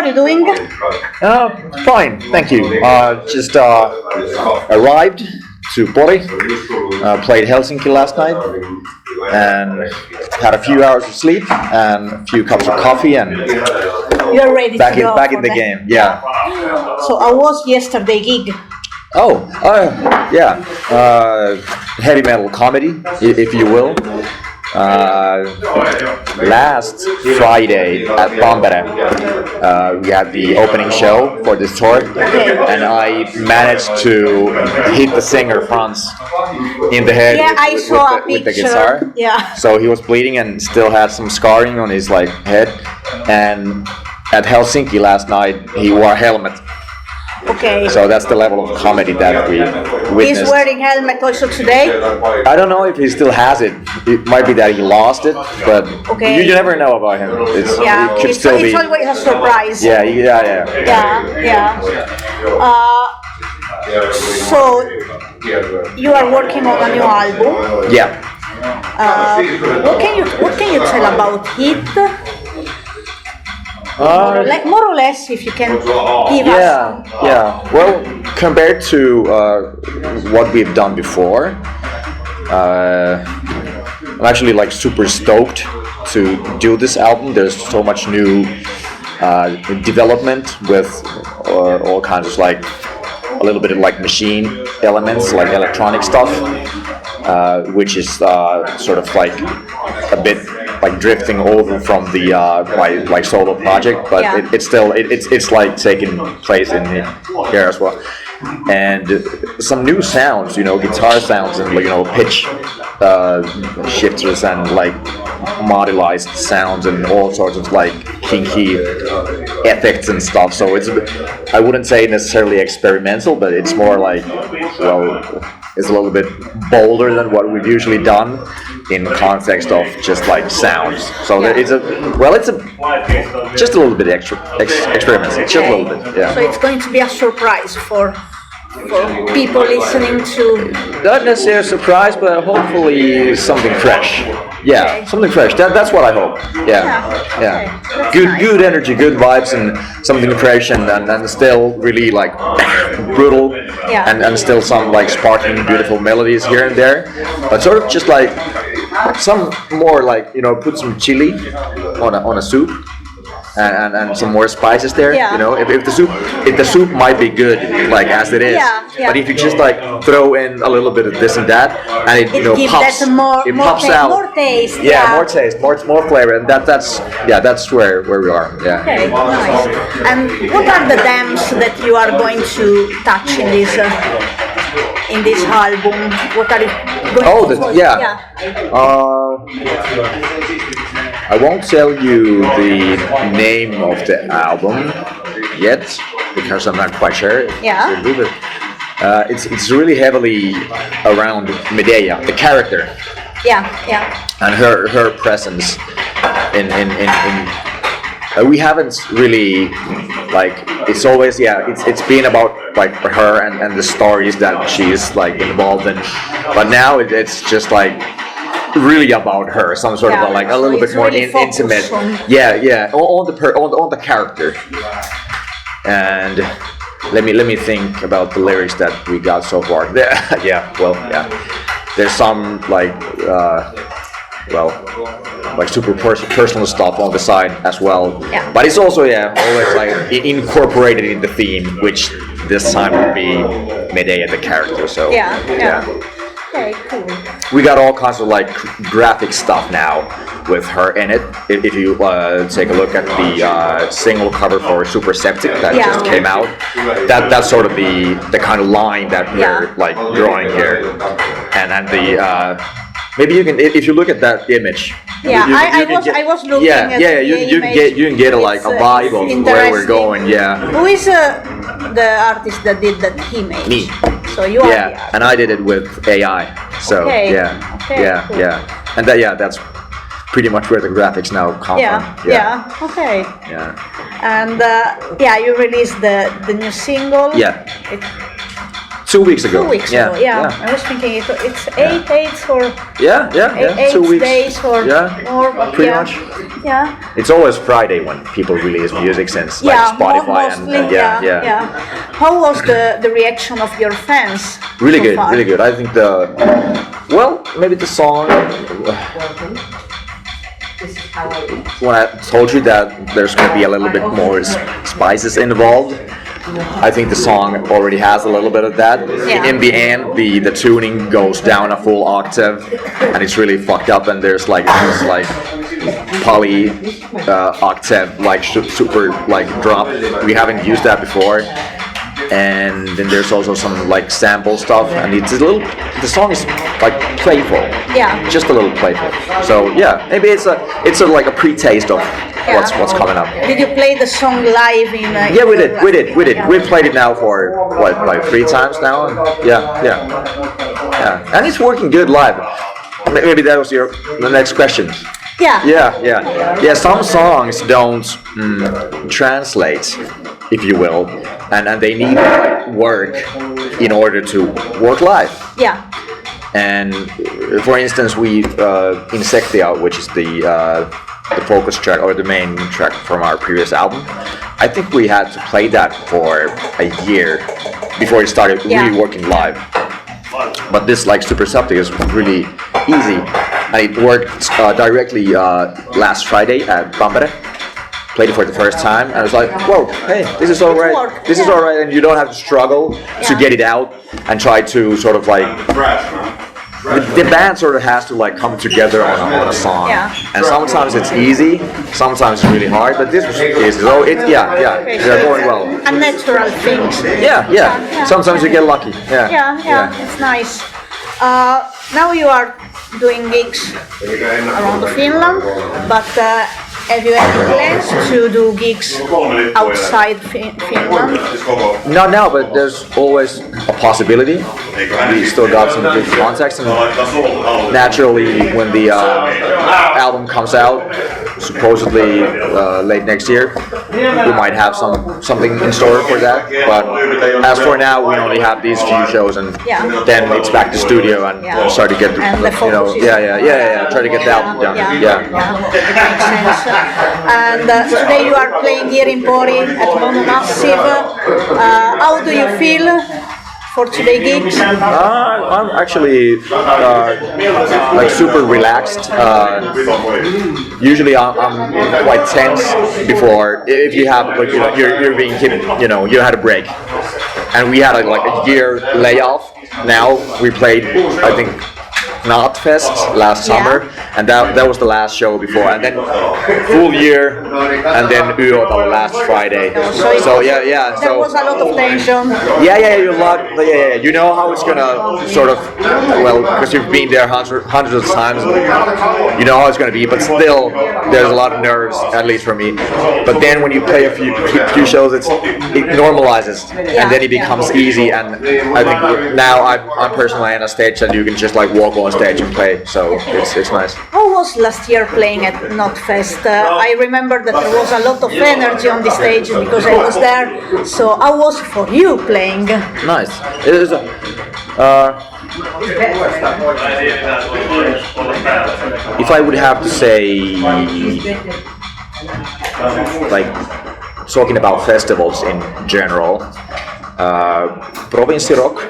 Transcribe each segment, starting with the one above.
are you doing? Fine, thank you. Just arrived to Pori, played Helsinki last night, and had a few hours of sleep and a few cups of coffee, and You're ready back to go in the game. Yeah. So how was yesterday gig? Yeah. Heavy metal comedy, if you will. Last Friday at Tampere, we had the opening show for this tour, and I managed to hit the singer Franz in the head with the guitar. Yeah. So he was bleeding and still had some scarring on his head. And at Helsinki last night, he wore a helmet. Okay. So that's the level of comedy that we witnessed. He's wearing helmet also today? I don't know if he still has it. It might be that he lost it, but you never know about him. It could still be. It's always a surprise. Yeah. So you are working on a new album. Yeah. What can you tell about it? More or less, if you can give us. Yeah. Well, compared to what we've done before, I'm actually super stoked to do this album. There's so much new development with all kinds of a little bit of machine elements, electronic stuff, which is sort of a bit drifting over from the my solo project, but it's still it's taking place in here as well. And some new sounds, guitar sounds and pitch shifters and modularized sounds and all sorts of kinky effects and stuff. So I wouldn't say necessarily experimental, but it's more it's a little bit bolder than what we've usually done in context of just sounds. So it's just a little bit experimental, just a little bit. Yeah. So it's going to be a surprise for people listening to. Not necessarily a surprise, but hopefully something fresh. Yeah, something fresh. That's what I hope. Yeah. Good energy, good vibes, and something fresh, and still really brutal, and still some sparkling, beautiful melodies here and there, but sort of just some more put some chili on a soup. And some more spices there, if the soup might be good as it is, but if you just throw in a little bit of this and that, and it pops out more taste, more taste, more flavor, and that's where we are. Okay, nice. And what are the demos that you are going to touch in this album? What are you going to I won't tell you the name of the album yet because I'm not quite sure. Yeah. It's really heavily around Medeia, the character. Yeah. And her presence in we haven't really it's always it's been about her and the stories that she's involved in, but now it's just really about her, some sort of a little bit more really intimate. On the character. And let me think about the lyrics that we got so far. There's some super personal stuff on the side as well. Yeah. But it's also always incorporated in the theme, which this time would be Medeia, the character. So Okay, cool. We got all kinds of graphic stuff now with her in it. If you take a look at the single cover for Super Septic that just came out, that's sort of the kind of line that we're drawing here, and the maybe you can, if you look at that image. Yeah, I was looking at you can get a vibe of where we're going. Yeah. Who is the artist that did that image? Me. So you are the artist. And I did it with AI. So cool. And that's pretty much where the graphics now come from. Okay. Yeah. And you released the new single. Yeah. 2 weeks ago. 2 weeks ago. Yeah. I was thinking it's 8 days or 8 2 weeks. days or more. But pretty much. Yeah. It's always Friday when people release music since like Spotify and yeah. How was the reaction of your fans? Really so good, far? really good. I think maybe the song. When I told you that there's going to be a little bit more spices involved, I think the song already has a little bit of that. Yeah. In the end, the tuning goes down a full octave, and it's really fucked up. And there's like this like poly octave like super like drop. We haven't used that before. And then there's also some like sample stuff, and it's a little. The song is like playful. Yeah. Just a little playful. So yeah, maybe it's a like a pre-taste of what's coming up. Did you play the song live in? Yeah, we did. Yeah. We've played it now for what, like 3 times now. Yeah, and it's working good live. Maybe that was the next question. Yeah. Some songs don't translate, if you will, and they need like, work in order to work live. Yeah. And for instance, we Insectia, which is the focus track or the main track from our previous album, I think we had to play that for a year before it started really working live. But this like Super Septic is really easy, and it worked directly last Friday at Bambere. Played it for the first time, and I was like, whoa, hey, this is alright. This is alright, and you don't have to struggle to get it out and try to sort of like. The band sort of has to like come together on a song, and sometimes it's easy, sometimes it's really hard. But this was easy, so they're going well. Unnatural things. Yeah. Sometimes you get lucky. Yeah. It's nice. Now you are doing gigs around Finland, but have you any plans to do gigs outside Finland? Not now, but there's always a possibility. We still got some good contacts, and naturally, when the album comes out, supposedly late next year, we might have something in store for that. But as for now, we only have these few shows, and then it's back to studio and start to get try to get the album done. Makes sense. And today you are playing here in Pori at MonoMassive. How do you feel for today gigs? I'm actually like super relaxed. Usually I'm quite tense before. If you have like you're being hit, you had a break, and we had like a year layoff. Now we played, I think, Knotfest last summer, and that was the last show before, and then full year, and then Yötalo last Friday. So there was a lot of tension. You know how it's gonna sort of, well, because you've been there hundreds of times, you know how it's gonna be, but still there's a lot of nerves, at least for me. But then when you play a few shows, it normalizes, and then it becomes easy, and I think now I'm personally on a stage and you can just like walk on stage and play, so it's nice. How was last year playing at Knotfest? I remember that there was a lot of energy on the stage because I was there. So how was it for you playing? Nice. It is. If I would have to say, like talking about festivals in general. Province Rock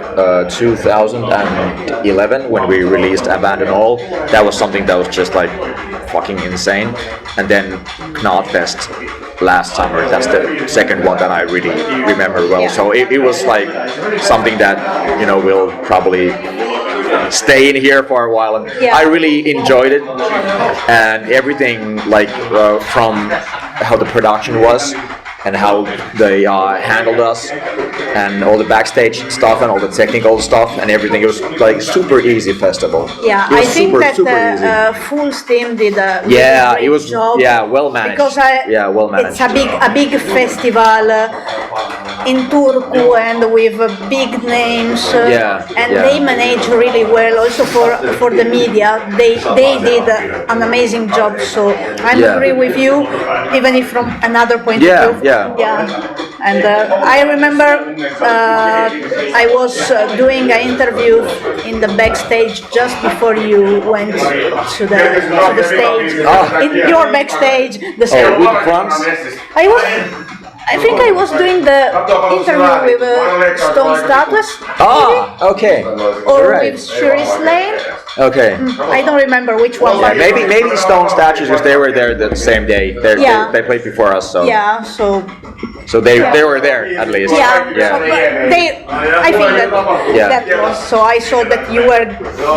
2011, when we released Abandon All, that was something that was just like fucking insane. And then Knotfest last summer, that's the second one that I really remember well. So it was like something that will probably stay in here for a while, and I really enjoyed it, and everything like from how the production was and how they handled us, and all the backstage stuff and all the technical stuff and everything. It was like super easy festival. Yeah, I think that Full Steam did a really great job. Well managed. Because well managed. It's a big festival. in Turku and with big names, and they manage really well. Also for the media, they did an amazing job. So I agree with you, even if from another point of view. And I remember I was doing an interview in the backstage just before you went to the stage. In your backstage, the stage. I think I was doing the interview with Stone Statues. Okay. Or with Shuri Slane. Okay. I don't remember which one. Maybe Stone Statues, because they were there the same day. They played before us, so. Yeah. So they were there at least. Yeah. So, I think that was. So I saw that you were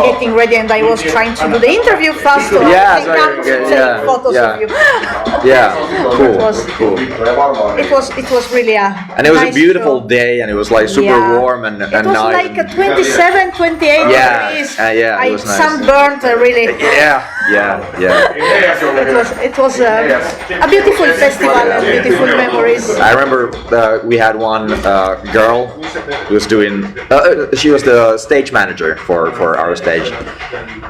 getting ready, and I was trying to do the interview fast. So take photos of you. Cool. It was really a. And it was nice a beautiful show. day, and it was like super warm and it was nice. Like 27, 28 degrees. It was nice. Sunburnt, really. It was a beautiful festival and beautiful memories. I remember we had one girl who was doing. She was the stage manager for our stage,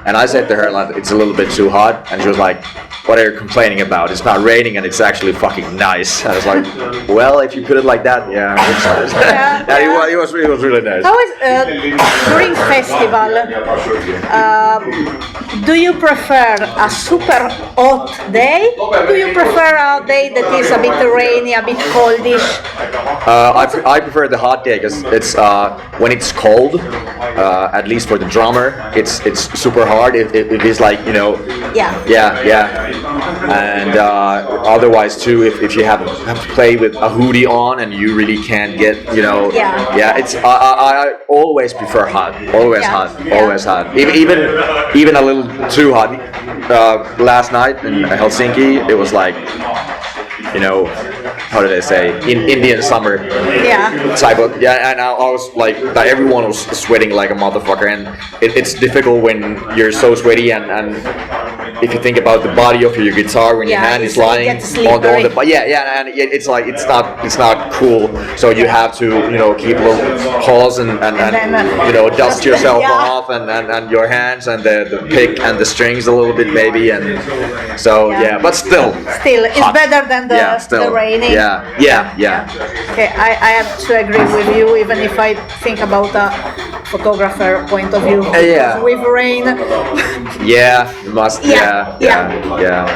and I said to her, like, it's a little bit too hot, and she was like, "What are you complaining about? It's not raining, and it's actually fucking nice." I was like, "Well, if you put it like that, it was really nice." How is during festival? Do you prefer a super hot day? Do you prefer a day that is a bit rainy, a bit coldish? I prefer the hot day because it's when it's cold. At least for the drummer, it's super hard. If it's like and otherwise too, if you have to play with a hoodie on and you really can't get it's I always prefer hot. Always hot. Even a little too hot. Last night in Helsinki, it was like, how did I say, in Indian summer type of, and I was like, everyone was sweating like a motherfucker, and it's difficult when you're so sweaty, and if you think about the body of your guitar when your hand is lying on the and it's like it's not cool, so you have to keep a little pause and dust yourself off and your hands and the pick and the strings a little bit maybe, and so but still it's hot. Better than the raining. Okay, I have to agree with you, even if I think about a photographer point of view. With rain. It must.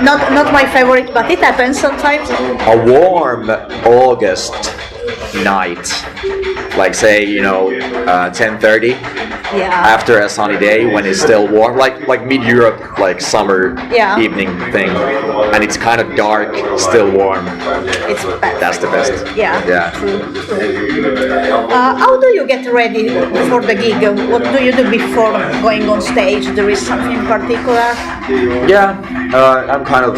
Not my favorite, but it happens sometimes. A warm August night, like say 10:30. After a sunny day when it's still warm, like mid-Europe, like summer evening thing, and it's kind of dark, still warm. It's best. That's the best. True. How do you get ready for the gig? What do you do before going on stage? There is something in particular? I'm kind of.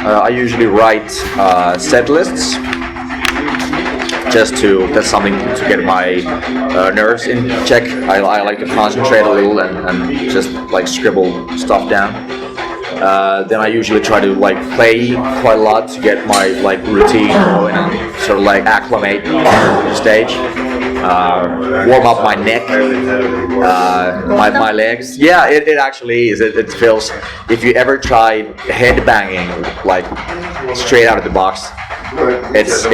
I usually write set lists. That's something to get my nerves in check. I like to concentrate a little and just like scribble stuff down. Then I usually try to like play quite a lot to get my like routine going and sort of like acclimate to the stage. Warm up my neck, my legs. It actually is. It feels. If you ever tried headbanging like straight out of the box, it's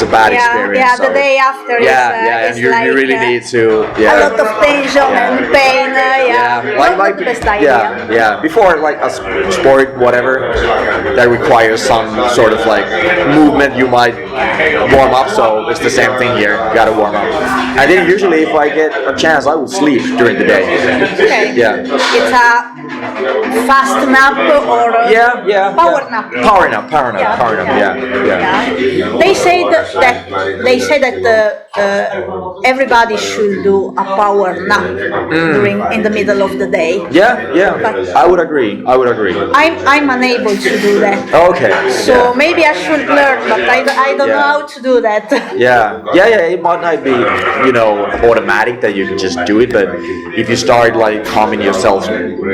a bad experience. The day after. And you really need to. A lot of tension and pain. Like the best idea. Before like a sport, whatever, that requires some sort of like movement, you might warm up. So it's the same thing here. You gotta warm up. And then usually, if I get a chance, I would sleep during the day. Okay. It's a fast nap or power nap. Power nap. They say that everybody should do a power nap in the middle of the day. But I would agree. I'm unable to do that. Okay. So maybe I should learn, but I don't know how to do that. It might not be automatic that you can just do it, but if you start like calming yourself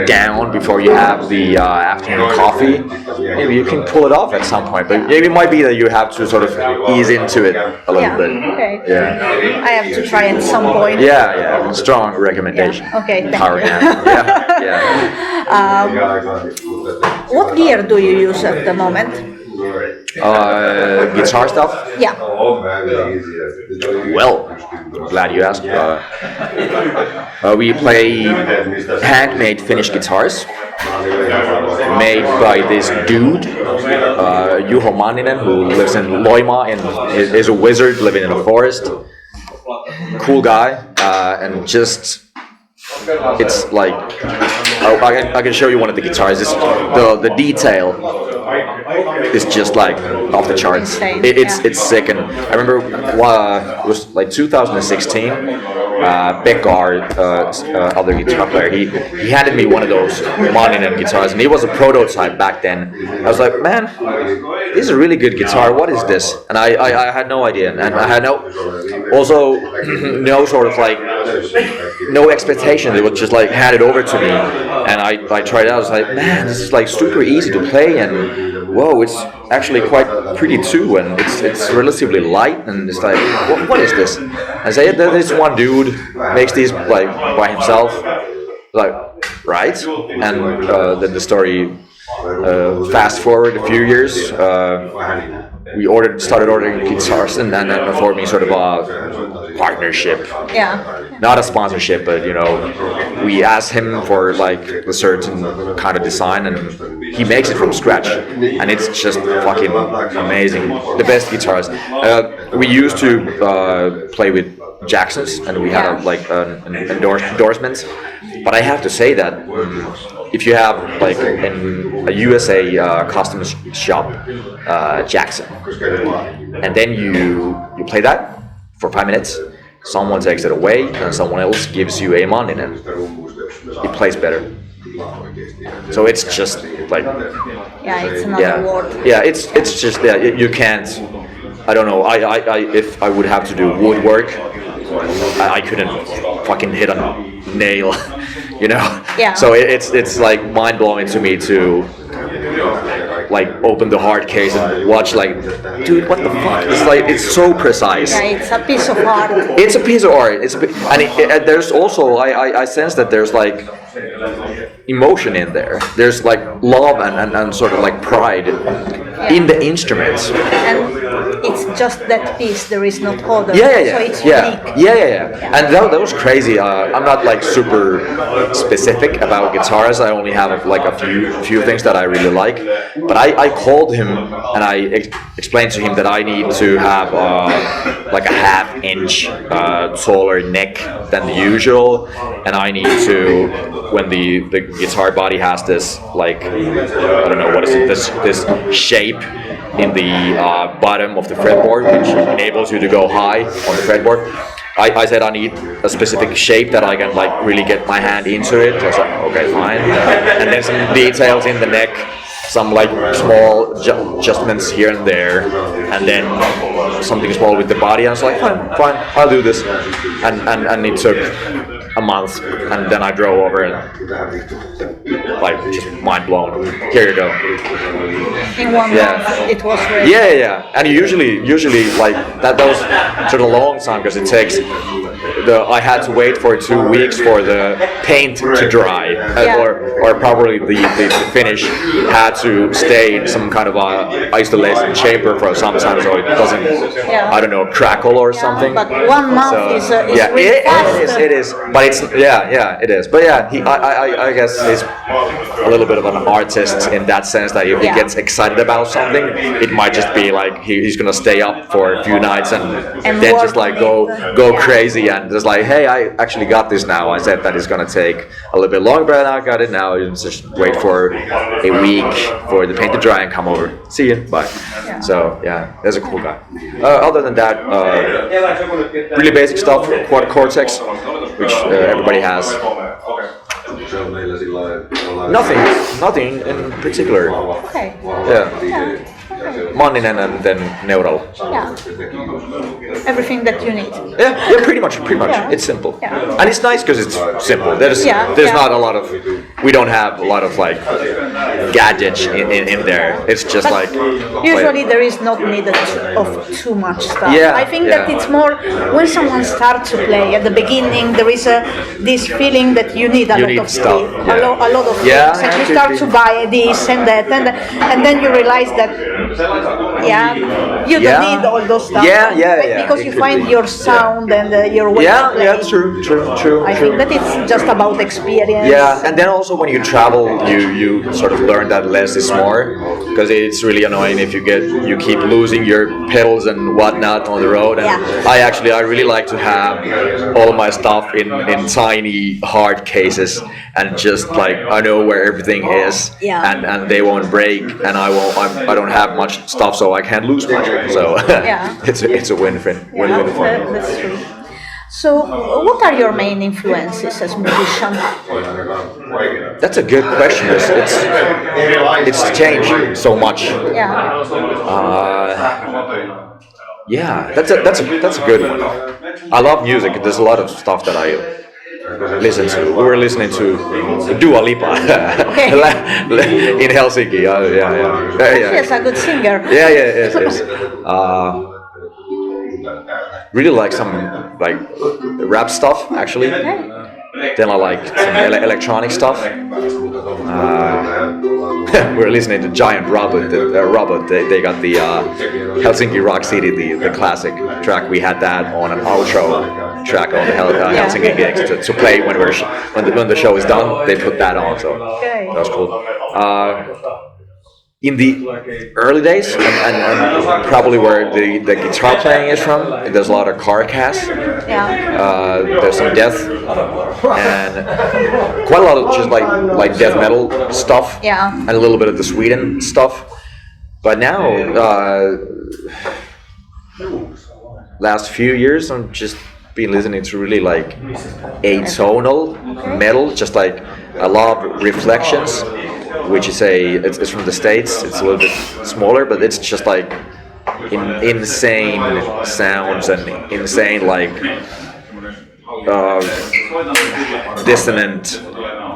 down before you have the afternoon coffee, maybe you can pull it off at some point. But it might be that you have to sort of ease into it a little bit. Okay. Yeah. I have to try at some point. Yeah. Strong recommendation. Yeah. Okay, thank Power you. hand. Yeah. What gear do you use at the moment? Guitar stuff? Yeah. Well, glad you asked. We play handmade Finnish guitars made by this dude, Juho Manninen, who lives in Loimaa and is a wizard living in a forest. Cool guy, and just it's like I can show you one of the guitars. The detail is just like off the charts. Insane, It's sick, and I remember it was like 2016. Pekka, our other guitar player, he handed me one of those Manninen guitars, and he was a prototype back then. I was like, man, this is a really good guitar. What is this? And I had no idea, and I had no sort of like no expectation. It was just like handed over to me, and I tried it out. I was like, man, this is like super easy to play, and whoa, it's actually quite pretty too, and it's relatively light, and it's like, what is this? I say, there's one dude makes these like by himself, like, right? And then the story, fast forward a few years, we started ordering guitars, and then forming sort of a partnership. Yeah. Not a sponsorship, but we asked him for like a certain kind of design, and he makes it from scratch, and it's just fucking amazing. The best guitars. We used to play with Jackson's, and we had an endorsement. But I have to say that if you have like in a USA custom shop, Jackson, and then you play that for 5 minutes, someone takes it away, and someone else gives you a Manninen. It plays better. So it's just like it's another world. Yeah, it's just you can't. I don't know. If I would have to do woodwork, I couldn't fucking hit a nail, Yeah. So it's like mind blowing to me to like open the hard case and watch like, dude, what the fuck? It's so precise. Yeah, it's a piece of art. It's a piece of art. There's also I sense that there's like emotion in there. There's like love and sort of like pride in the instruments. And it's just that piece. There is not other. Yeah. So it's unique. Yeah. And that was crazy. I'm not like super specific about guitars. I only have like a few things that I really like. But I called him and I explained to him that I need to have like a half-inch taller neck than the usual, and I need to, when the guitar body has this like, I don't know what is it, this shape in the bottom of the fretboard, which enables you to go high on the fretboard. I said I need a specific shape that I can like really get my hand into it. I was like, okay, fine. And then some details in the neck, some like small adjustments here and there, and then something small with the body. And I was like, fine, I'll do this. And it took a month, and then I drove over and like just mind blown. Here you go. In 1 month, it was ready. Yeah. And usually like that was sort of a long time because it takes I had to wait for 2 weeks for the paint to dry, or probably the finish had to stay in some kind of a isolation chamber for some time so it doesn't, I don't know, crackle or something. But 1 month is really fast. It is. But it's it is. But I guess he's a little bit of an artist in that sense that if he gets excited about something, it might just be like he's gonna stay up for a few nights and then just like go crazy and just like, hey, I actually got this now. I said that it's gonna take a little bit longer, but I got it now. You just wait for a week for the paint to dry and come over. See you. Bye. So that's a cool guy. Other than that, really basic stuff. Quad Cortex, which everybody has. Nothing in particular. Okay. Yeah. Manninen and then neural. Yeah. Everything that you need. Yeah, pretty much. Yeah. It's simple. Yeah. And it's nice because it's simple. There's not a lot of we don't have a lot of like gadgets in there. It's just But like usually there is not needed of too much stuff. Yeah, I think that it's more when someone starts to play at the beginning. There is this feeling that you need a You lot need of stuff, things, yeah. a lot of Yeah, things, and yeah, you could start be. to buy this and that, and then you realize that you don't need all those stuff. Yeah. Because It you could find be. your sound and your way to play. Yeah, true. I think that it's just about experience. Yeah, and then also when you travel, you sort of learn that less is more, because it's really annoying if you keep losing your pedals and whatnot on the road. And I really like to have all my stuff in tiny hard cases, and just like I know where everything is, and they won't break, and I don't have much stuff, so I can't lose much. So it's a win for me. That's true. So, what are your main influences as musician? That's a good question. It's changed so much. Yeah, that's a good one. I love music. There's a lot of stuff that I listen to. We were listening to Dua Lipa in Helsinki. She's a good singer. Yes. Really like some like rap stuff actually. Then I like some electronic stuff. We're listening to Giant Robot. They got the Helsinki Rock City, the classic track. We had that on an outro track on the Helsinki gigs to play when the show is done. They put that on, so that was cool. In the early days, and probably where the guitar playing is from, there's a lot of Carcass. There's some death, and quite a lot of just like death metal stuff. And a little bit of the Sweden stuff. But now, last few years, I'm just been listening to really like atonal metal, just like I love Reflections, which is it's from the States. It's a little bit smaller, but it's just like insane sounds and insane like dissonant,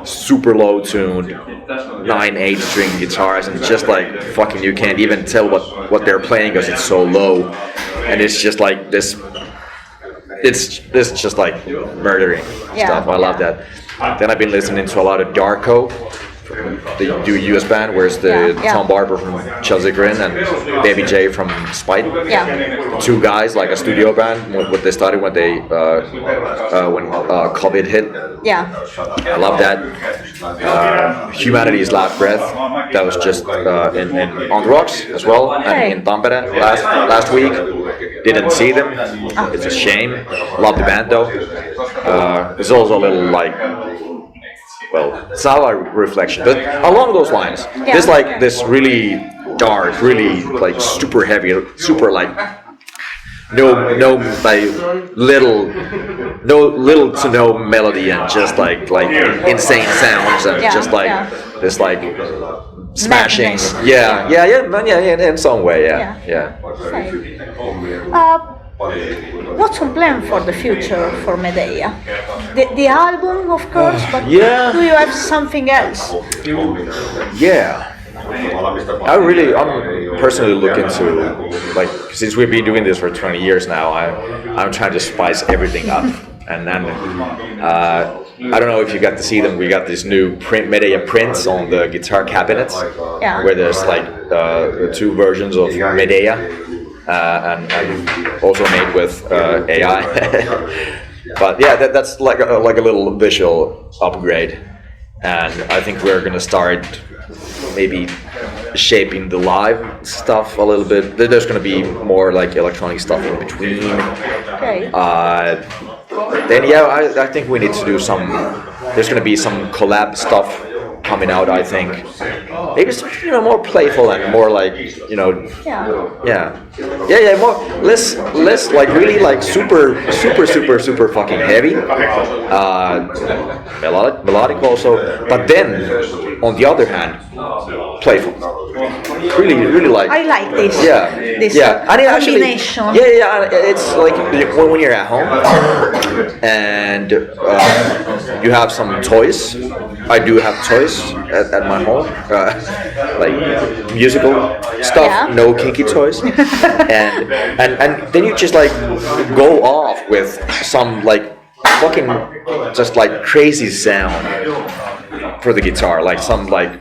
super low tuned 9/8 string guitars, and just like fucking you can't even tell what they're playing because it's so low, and it's just like this. It's just like murdering stuff. I love that. Then I've been listening to a lot of Darko, the US band, where's Tom Barber from Chelsea Grin and Baby J from Spite. Two guys, like a studio band, what they started when when COVID hit. I love that. Humanity's Last Breath, that was just on the Rocks as well, and in Tampere last week. Didn't see them. It's a shame. Love the band though. It's also a little like, well, it's not a reflection, but along those lines, there's like this really dark, really like super heavy, super like no like little to no melody, and just like insane sounds, and just like this like smashing. In some way, What's on plan for the future for Medeia? The album, of course, but do you have something else? I'm personally looking to, like, since we've been doing this for 20 years now, I'm trying to spice everything up. And then, I don't know if you got to see them, we got this new Medeia prints on the guitar cabinets, where there's like the two versions of Medeia, and also made with AI. But yeah, that's like a little visual upgrade, and I think we're gonna start maybe shaping the live stuff a little bit. There's gonna be more like electronic stuff in between. Then I think we need to do some. There's gonna be some collab stuff coming out. I think maybe some, more playful and more like more less like really like super fucking heavy. Melodic also, but then on the other hand, playful. Really like. I like this. This combination. It's like when you're at home and you have some toys I do have toys at my home, like musical stuff, Yeah. no kinky toys, and then you just like go off with some like fucking just like crazy sound for the guitar, like some like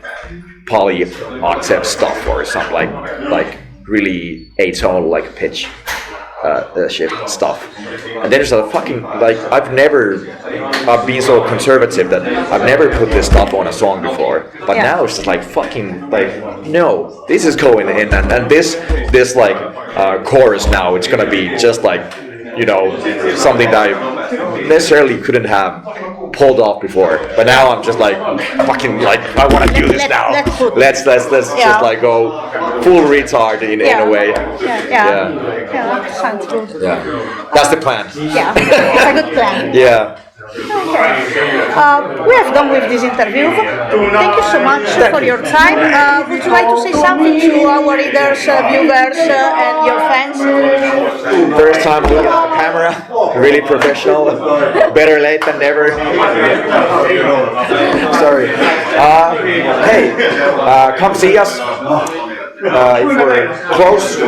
poly octave stuff or some like really atonal like pitch shift stuff. And there's a fucking like I've never been so conservative that I've never put this stuff on a song before. But Yeah. now it's just like fucking like no, this is going in and this like chorus now it's gonna be just like something that I necessarily couldn't have pulled off before. But now I'm just like fucking like I want to do this now. Let's just like go full retard in a way. Yeah, sounds good. Yeah, that's the plan. Yeah, it's a good plan. Yeah. We have done with this interview. Thank you so much for your time. Would you like to say something to our readers, viewers, and your fans? First time with a camera, really professional. Better late than never. Sorry. Hey, come see us. If we're close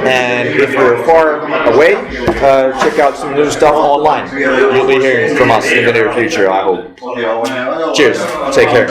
and if we're far away, check out some new stuff online. You'll be hearing from us in the near future, I hope. Cheers. Take care.